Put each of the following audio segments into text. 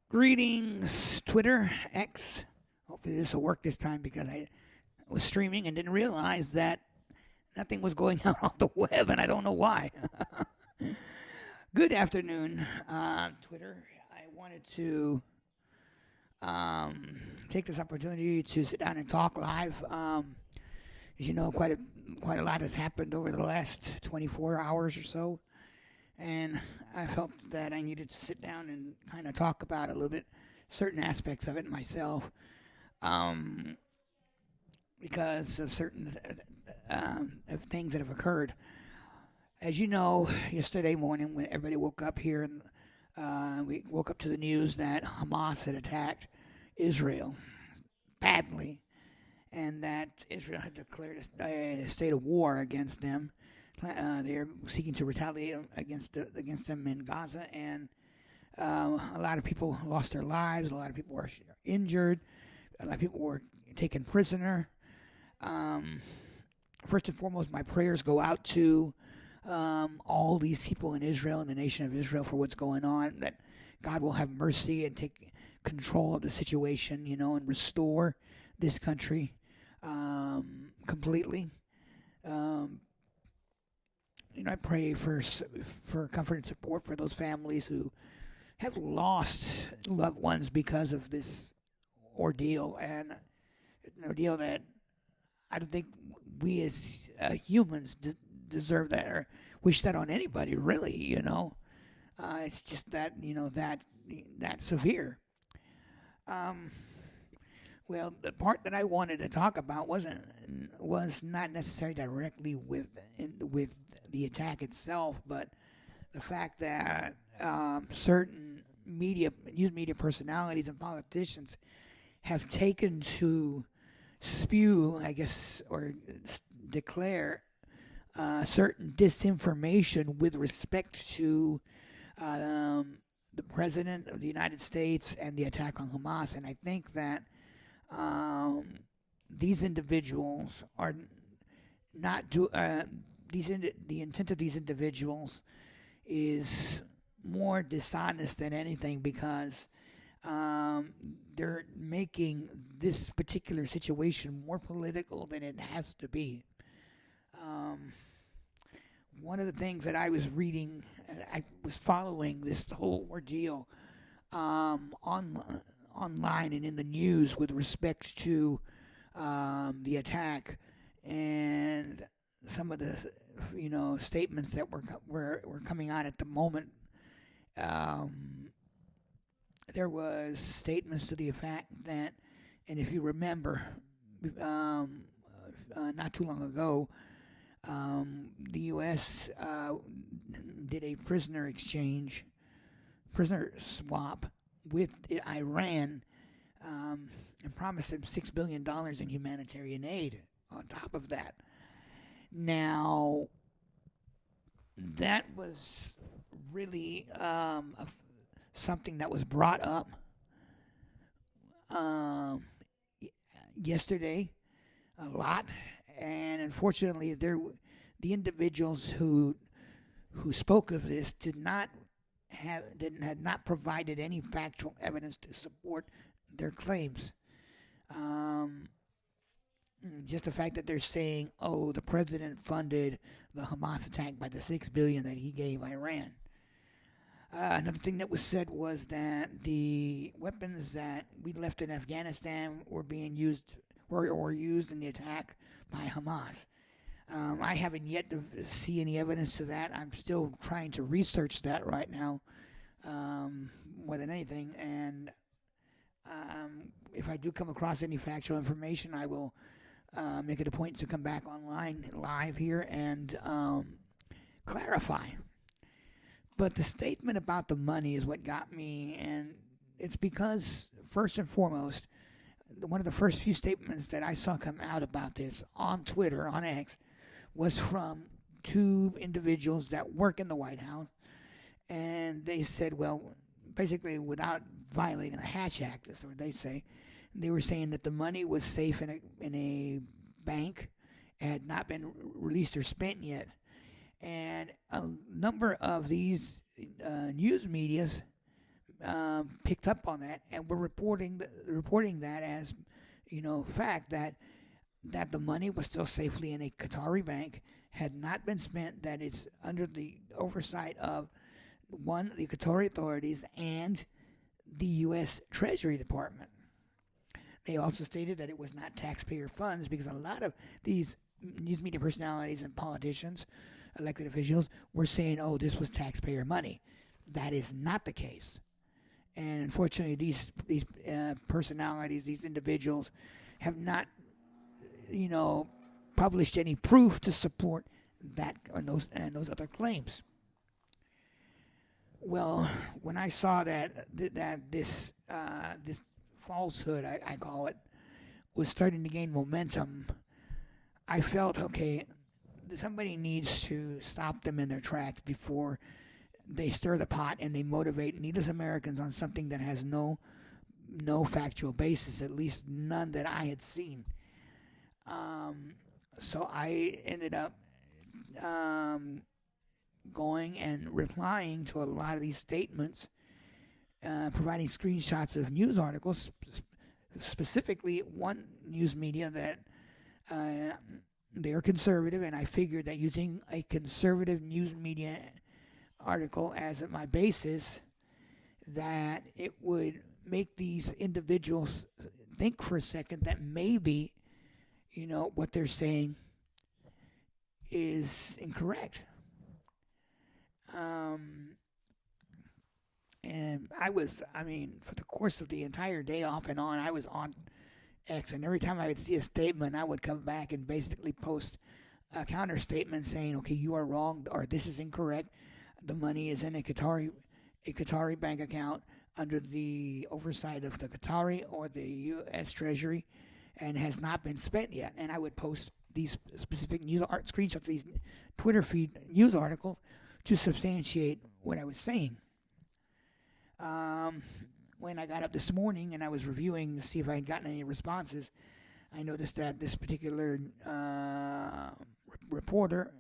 Greetings, Twitter, X. Hopefully this will work this time because I was streaming and didn't realize that nothing was going out on the web, and I don't know why. Good afternoon, Twitter. I wanted to take this opportunity to sit down and talk live. As you know, quite a lot has happened over the last 24 hours or so. And I felt that I needed to sit down and kind of talk about a little bit, certain aspects of it myself, because of certain of things that have occurred. As you know, yesterday morning when everybody woke up here, and we woke up to the news that Hamas had attacked Israel badly, and that Israel had declared a state of war against them. They are seeking to retaliate against them in Gaza, and a lot of people lost their lives. A lot of people were injured. A lot of people were taken prisoner. First and foremost, my prayers go out to all these people in Israel and the nation of Israel for what's going on. That God will have mercy and take control of the situation, and restore this country completely. I pray for comfort and support for those families who have lost loved ones because of this ordeal, and an ordeal that I don't think we as humans deserve that or wish that on anybody, really. It's just that that severe. Well, the part that I wanted to talk about was not necessarily directly with the attack itself, but the fact that certain news media personalities and politicians have taken to spew, I guess, or declare certain disinformation with respect to the President of the United States and the attack on Hamas. And I think that these individuals are not the intent of these individuals is more dishonest than anything, because they're making this particular situation more political than it has to be. One of the things that I was reading, I was following this whole ordeal online and in the news with respect to the attack, and some of the statements that were coming out at the moment. There was statements to the effect that, and if you remember, not too long ago, the U.S. did a prisoner swap with Iran, and promised them $6 billion in humanitarian aid on top of that. Now, that was really something that was brought up yesterday a lot, and unfortunately, the individuals who spoke of this had not provided any factual evidence to support their claims. Just the fact that they're saying, the president funded the Hamas attack by the $6 billion that he gave Iran. Another thing that was said was that the weapons that we left in Afghanistan were being used in the attack by Hamas. I haven't yet to see any evidence to that. I'm still trying to research that right now, more than anything. And if I do come across any factual information, I will make it a point to come back online live here and clarify. But the statement about the money is what got me, and it's because, first and foremost, one of the first few statements that I saw come out about this on Twitter, on X, was from two individuals that work in the White House, and they said, well, basically without violating the Hatch Act, that's what they say, they were saying that the money was safe in a bank, had not been released or spent yet. And a number of these news picked up on that, and we're reporting that as, fact that the money was still safely in a Qatari bank, had not been spent, that it's under the oversight of the Qatari authorities and the U.S. Treasury Department. They also stated that it was not taxpayer funds, because a lot of these news media personalities and politicians, elected officials, were saying, "Oh, this was taxpayer money." That is not the case, and unfortunately, these personalities, these individuals, have not, published any proof to support that and those other claims. Well, when I saw that this falsehood, I call it, was starting to gain momentum, I felt, okay, somebody needs to stop them in their tracks before they stir the pot and they motivate needless Americans on something that has no factual basis, at least none that I had seen. So I ended up going and replying to a lot of these statements, providing screenshots of news articles, specifically one news media that they're conservative, and I figured that using a conservative news media article as my basis, that it would make these individuals think for a second that maybe, what they're saying is incorrect. And for the course of the entire day, off and on, I was on X, and every time I would see a statement, I would come back and basically post a counter statement saying, okay, you are wrong, or this is incorrect. The money is in a Qatari bank account under the oversight of the Qatari or the U.S. Treasury, and has not been spent yet. And I would post these specific screenshots of these Twitter feed news articles to substantiate what I was saying. When I got up this morning and I was reviewing to see if I had gotten any responses, I noticed that this particular reporter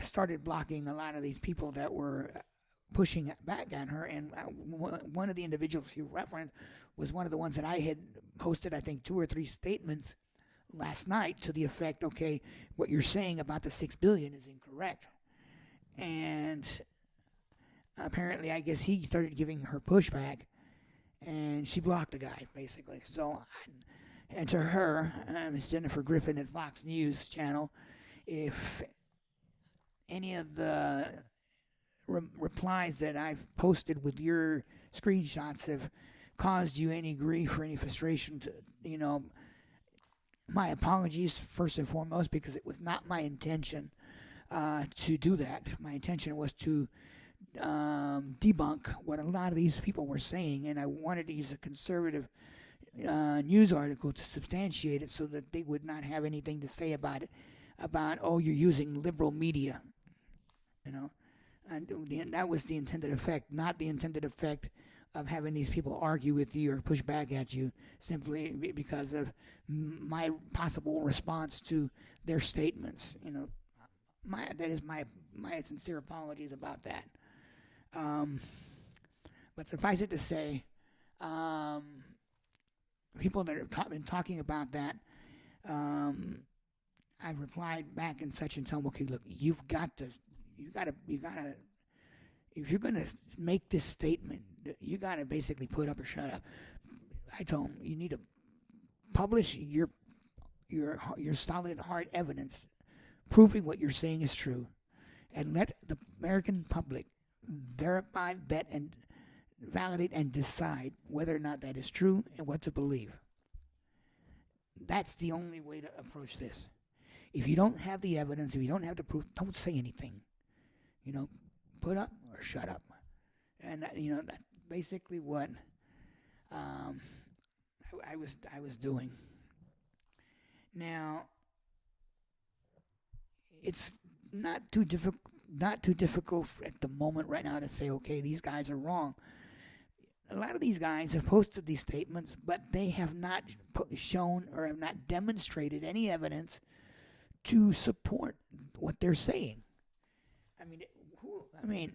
started blocking a lot of these people that were pushing back at her, and one of the individuals she referenced was one of the ones that I had posted, I think, 2 or 3 statements last night to the effect, okay, what you're saying about the $6 billion is incorrect. And apparently, I guess he started giving her pushback, and she blocked the guy, basically. So, and to her, Ms. Jennifer Griffin at Fox News Channel, if any of the replies that I've posted with your screenshots have caused you any grief or any frustration, my apologies first and foremost, because it was not my intention to do that. My intention was to debunk what a lot of these people were saying, and I wanted to use a conservative news article to substantiate it so that they would not have anything to say about it, oh, you're using liberal media, and that was the intended effect, not the intended effect of having these people argue with you or push back at you simply because of my possible response to their statements. That is my sincere apologies about that. But suffice it to say, people that have been talking about that, I've replied back and such and tell them, okay, look, you gotta, if you're gonna make this statement, you gotta basically put up or shut up. I told them, you need to publish your solid hard evidence proving what you're saying is true, and let the American public verify, vet, and validate and decide whether or not that is true and what to believe. That's the only way to approach this. If you don't have the evidence, if you don't have the proof, don't say anything. Put up or shut up. And that's basically what I was doing. Now, it's not too difficult at the moment right now to say, okay, these guys are wrong. A lot of these guys have posted these statements, but they have not shown or have not demonstrated any evidence to support what they're saying. I mean,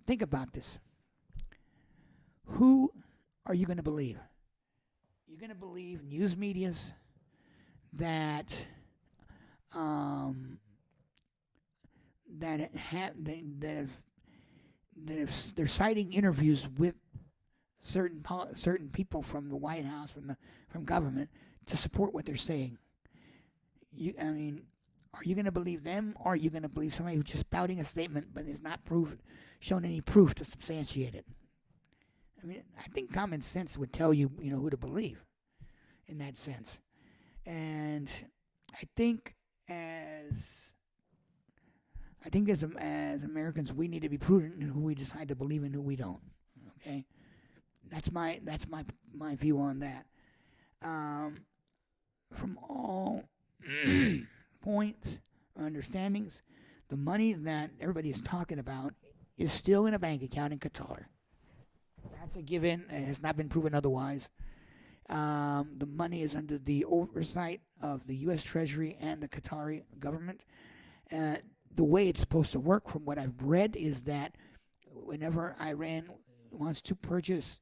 think about this. who are you going to believe? You're going to believe news medias that they're citing interviews with certain people from the White House, from government, to support what they're saying. Are you going to believe them, or are you going to believe somebody who's just spouting a statement but is not shown any proof to substantiate it? I think common sense would tell you, who to believe in that sense. And I think as Americans, we need to be prudent in who we decide to believe and who we don't. Okay, that's my view on that. From all points, understandings, the money that everybody is talking about is still in a bank account in Qatar. That's a given. It has not been proven otherwise. The money is under the oversight of the U.S. Treasury and the Qatari government. The way it's supposed to work, from what I've read, is that whenever Iran wants to purchase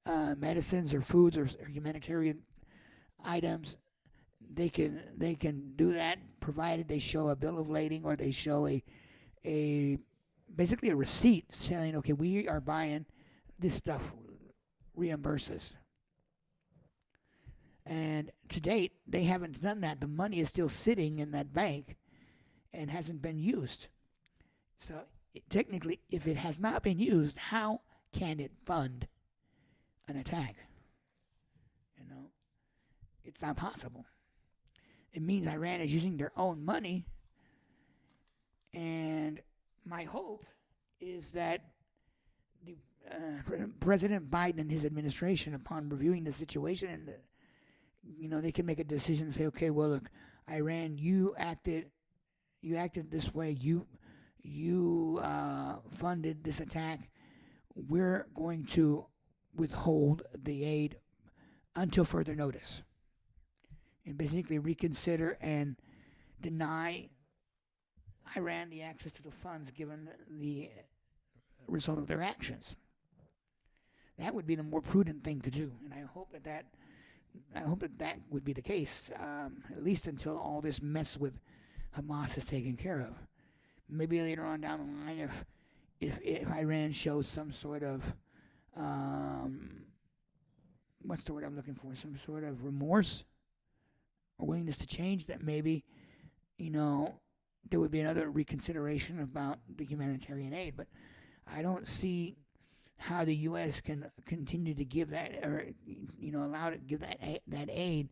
medicines or foods or humanitarian items, they can do that, provided they show a bill of lading, or they show a basically a receipt saying, okay, we are buying this stuff, reimburse us. And to date, they haven't done that. The money is still sitting in that bank and hasn't been used. So technically, if it has not been used, how can it fund an attack? It's not possible. It means Iran is using their own money, and my hope is that the President Biden and his administration, upon reviewing the situation, and they can make a decision and say, okay, well, look, Iran, you acted this way. You funded this attack. We're going to withhold the aid until further notice, and basically reconsider and deny Iran the access to the funds given the result of their actions. That would be the more prudent thing to do, and I hope that would be the case, at least until all this mess with Hamas is taken care of. Maybe later on down the line, if Iran shows some sort of what's the word I'm looking for? Some sort of remorse or willingness to change, that maybe, there would be another reconsideration about the humanitarian aid. But I don't see how the U.S. can continue to give that, or allow to give that aid,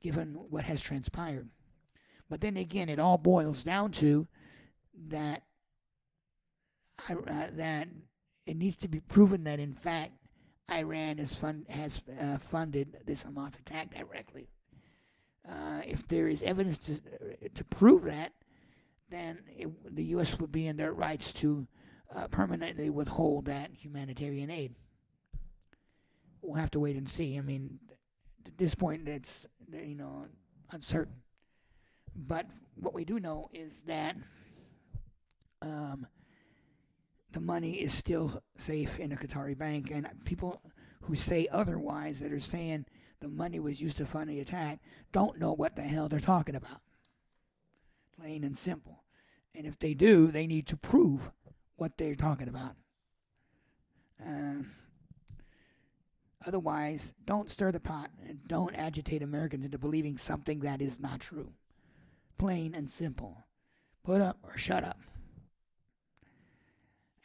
given what has transpired. But then again, it all boils down to that that it needs to be proven that in fact Iran has funded this Hamas attack directly. If there is evidence to prove that, then the U.S. would be in their rights to permanently withhold that humanitarian aid. We'll have to wait and see. At this point, it's uncertain. But what we do know is that the money is still safe in a Qatari bank, and people who say otherwise, that are saying the money was used to fund the attack, don't know what the hell they're talking about. Plain and simple. And if they do, they need to prove what they're talking about. Otherwise, don't stir the pot and don't agitate Americans into believing something that is not true. Plain and simple. Put up or shut up.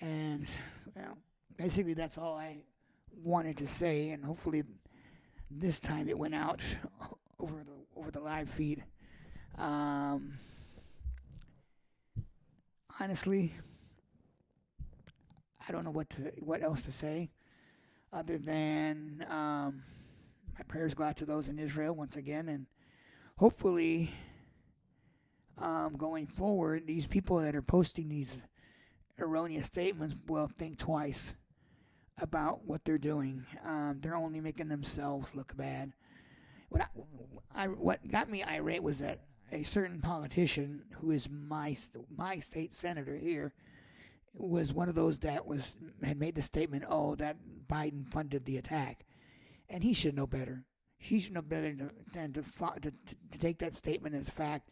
And, basically that's all I wanted to say, and hopefully this time it went out over the live feed. Honestly, I don't know what else to say other than my prayers go out to those in Israel once again, and hopefully going forward, these people that are posting these erroneous statements will think twice about what they're doing. They're only making themselves look bad. What got me irate was that a certain politician who is my state senator here was one of those that had made the statement, "Oh, that Biden funded the attack," and he should know better. He should know better than to take that statement as fact.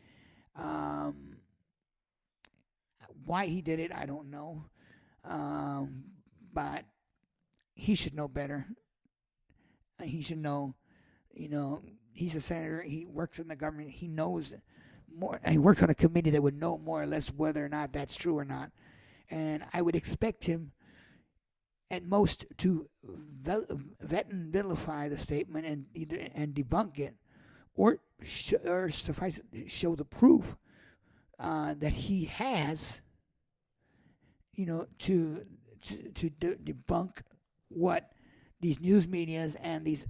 Why he did it, I don't know, but he should know better. He should know. He's a senator. He works in the government. He knows more. He works on a committee that would know more or less whether or not that's true or not. And I would expect him, at most, to vet and vilify the statement and debunk it, or suffice it, show the proof that he has, to debunk what these news medias and these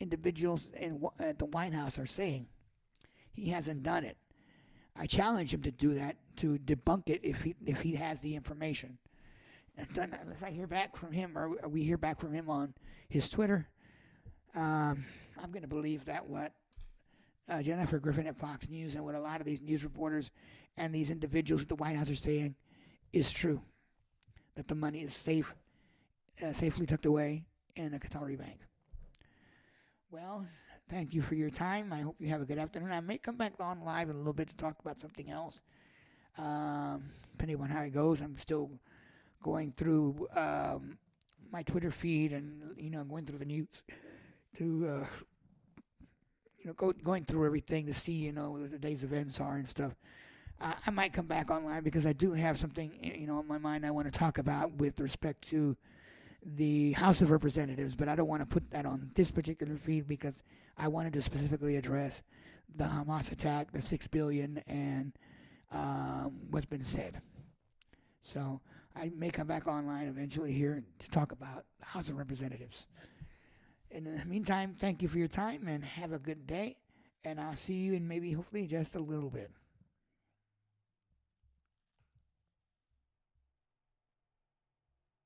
individuals at the White House are saying. He hasn't done it. I challenge him to do that, to debunk it if he has the information. Unless I hear back from him, or we hear back from him on his Twitter, I'm going to believe that what Jennifer Griffin at Fox News and what a lot of these news reporters and these individuals at the White House are saying is true. That the money is safely tucked away in a Qatari bank. Well, thank you for your time. I hope you have a good afternoon. I may come back on live in a little bit to talk about something else. Depending on how it goes, I'm still going through my Twitter feed and going through the news to going through everything to see what the day's events are and stuff. I might come back online because I do have something on my mind I want to talk about with respect to the House of Representatives, but I don't want to put that on this particular feed because I wanted to specifically address the Hamas attack, the $6 billion, and what's been said. So I may come back online eventually here to talk about the House of Representatives. In the meantime, thank you for your time and have a good day, and I'll see you in maybe hopefully just a little bit.